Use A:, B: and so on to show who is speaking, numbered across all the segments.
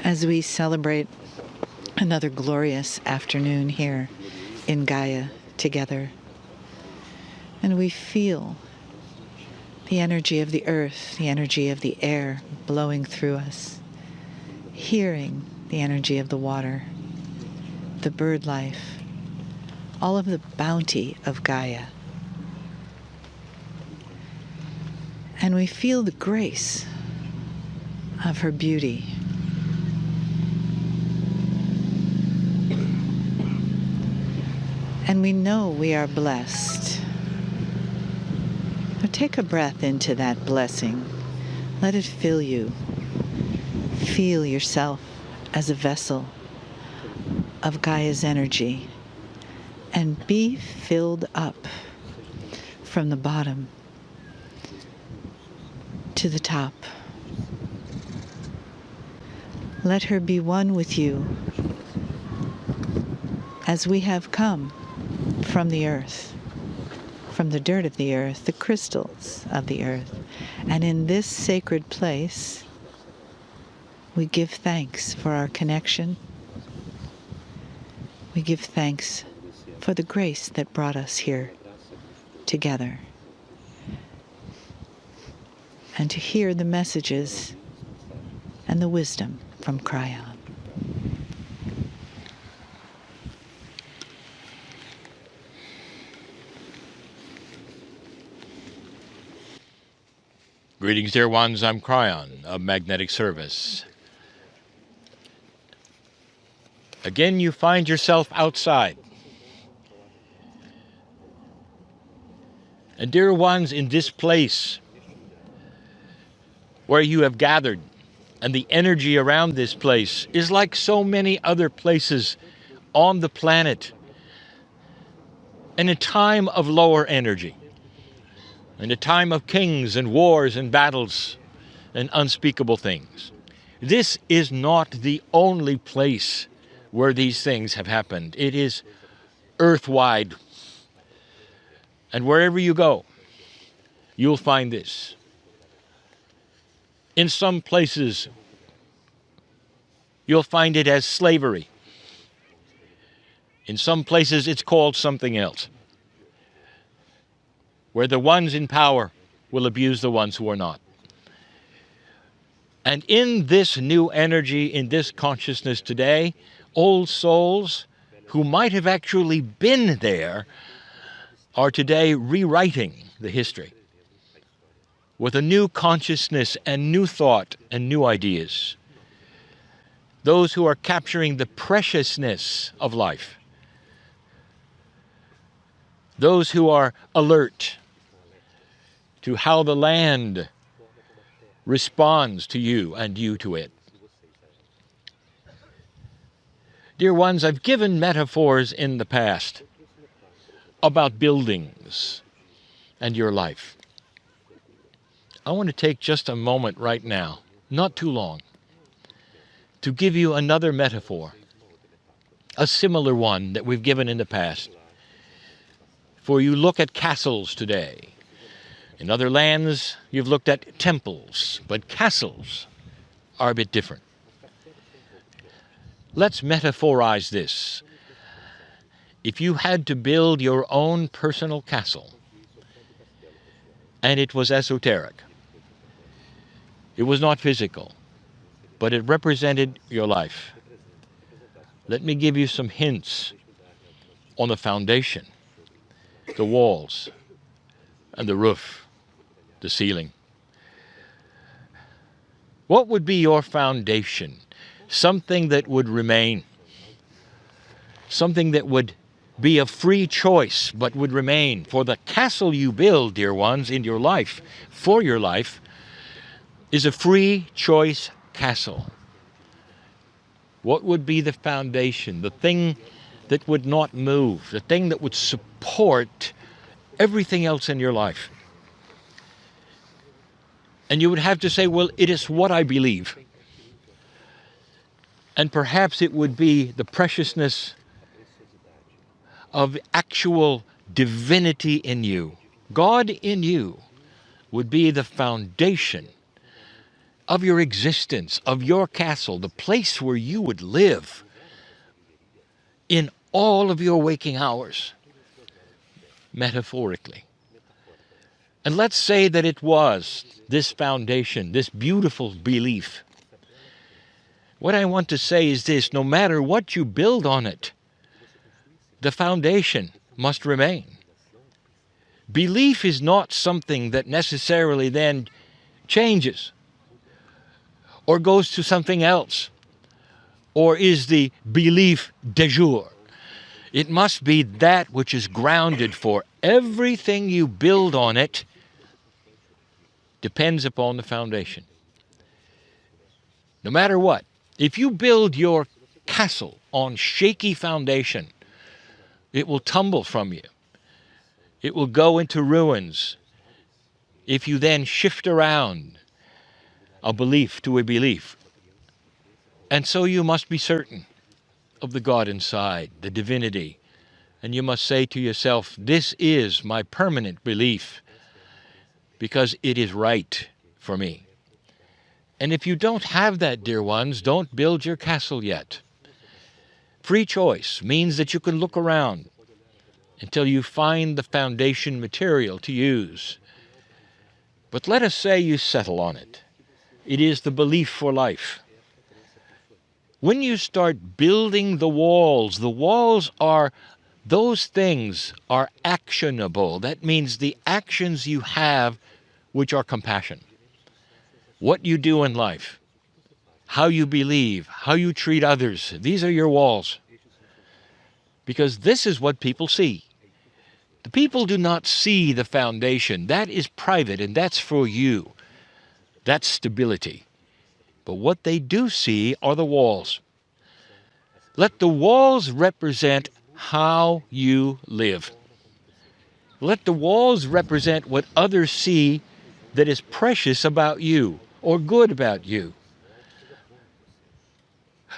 A: as we celebrate another glorious afternoon here in Gaia together. And we feel the energy of the earth, the energy of the air blowing through us, hearing the energy of the water, the bird life, all of the bounty of Gaia. And we feel the grace of her beauty. And we know we are blessed. Now take a breath into that blessing. Let it fill you. Feel yourself as a vessel of Gaia's energy and be filled up from the bottom to the top. Let her be one with you as we have come from the earth, from the dirt of the earth, the crystals of the earth. And in this sacred place, we give thanks for our connection. We give thanks for the grace that brought us here together. And to hear the messages and the wisdom from Kryon.
B: Greetings, dear ones. I'm Kryon of Magnetic Service. Again, you find yourself outside. And dear ones, in this place where you have gathered, and the energy around this place is like so many other places on the planet, in a time of lower energy, in a time of kings and wars and battles and unspeakable things. This is not the only place where these things have happened. It is earthwide. And wherever you go, you'll find this. In some places, you'll find it as slavery. In some places, it's called something else, where the ones in power will abuse the ones who are not. And in this new energy, in this consciousness today, old souls who might have actually been there are today rewriting the history with a new consciousness and new thought and new ideas. Those who are capturing the preciousness of life. Those who are alert to how the land responds to you and you to it. Dear ones, I've given metaphors in the past about buildings and your life. I want to take just a moment right now, not too long, to give you another metaphor, a similar one that we've given in the past. For you look at castles today. In other lands, you've looked at temples, but castles are a bit different. Let's metaphorize this. If you had to build your own personal castle, and it was esoteric, it was not physical, but it represented your life. Let me give you some hints on the foundation, the walls, and the roof, the ceiling. What would be your foundation? Something that would remain. Something that would be a free choice, but would remain. For the castle you build, dear ones, in your life, for your life, is a free choice castle. What would be the foundation, the thing that would not move, the thing that would support everything else in your life? And you would have to say, well, it is what I believe. And perhaps it would be the preciousness of actual divinity in you. God in you would be the foundation of your existence, of your castle, the place where you would live in all of your waking hours, metaphorically. And let's say that it was this foundation, this beautiful belief. What I want to say is this: no matter what you build on it, the foundation must remain. Belief is not something that necessarily then changes or goes to something else or is the belief de jour. It must be that which is grounded, for everything you build on it depends upon the foundation. No matter what, if you build your castle on shaky foundation, it will tumble from you. It will go into ruins if you then shift around a belief to a belief. And so you must be certain of the God inside, the divinity. And you must say to yourself, this is my permanent belief because it is right for me. And if you don't have that, dear ones, don't build your castle yet. Free choice means that you can look around until you find the foundation material to use. But let us say you settle on it. It is the belief for life. When you start building the walls are, those things are actionable. That means the actions you have which are compassion. What you do in life, how you believe, how you treat others, these are your walls. Because this is what people see. The people do not see the foundation. That is private, and that's for you. That's stability. But what they do see are the walls. Let the walls represent how you live. Let the walls represent what others see that is precious about you or good about you.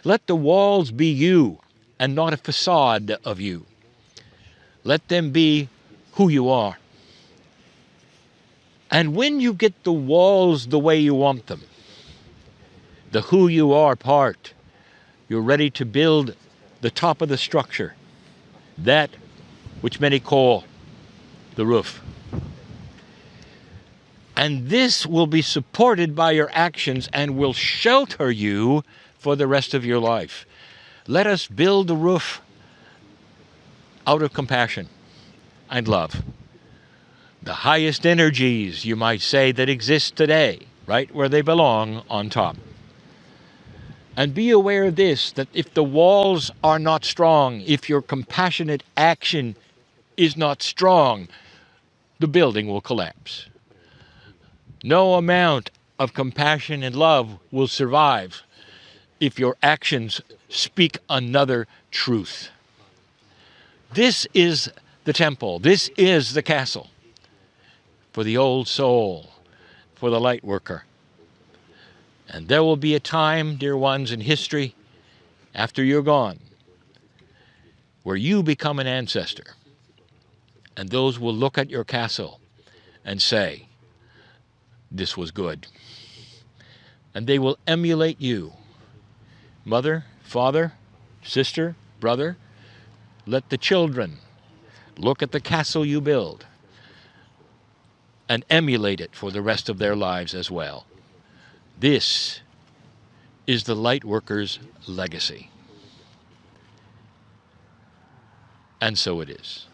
B: Let the walls be you and not a facade of you. Let them be who you are. And when you get the walls the way you want them, the who you are part, you're ready to build the top of the structure, that which many call the roof. And this will be supported by your actions and will shelter you for the rest of your life. Let us build the roof out of compassion and love. The highest energies, you might say, that exist today, right where they belong, on top. And be aware of this, that if the walls are not strong, if your compassionate action is not strong, the building will collapse. No amount of compassion and love will survive if your actions speak another truth. This is the temple. This is the castle for the old soul, for the light worker. And there will be a time, dear ones, in history, after you're gone, where you become an ancestor. And those will look at your castle and say, this was good. And they will emulate you. Mother, father, sister, brother, let the children look at the castle you build and emulate it for the rest of their lives as well. This is the light worker's legacy. And so it is.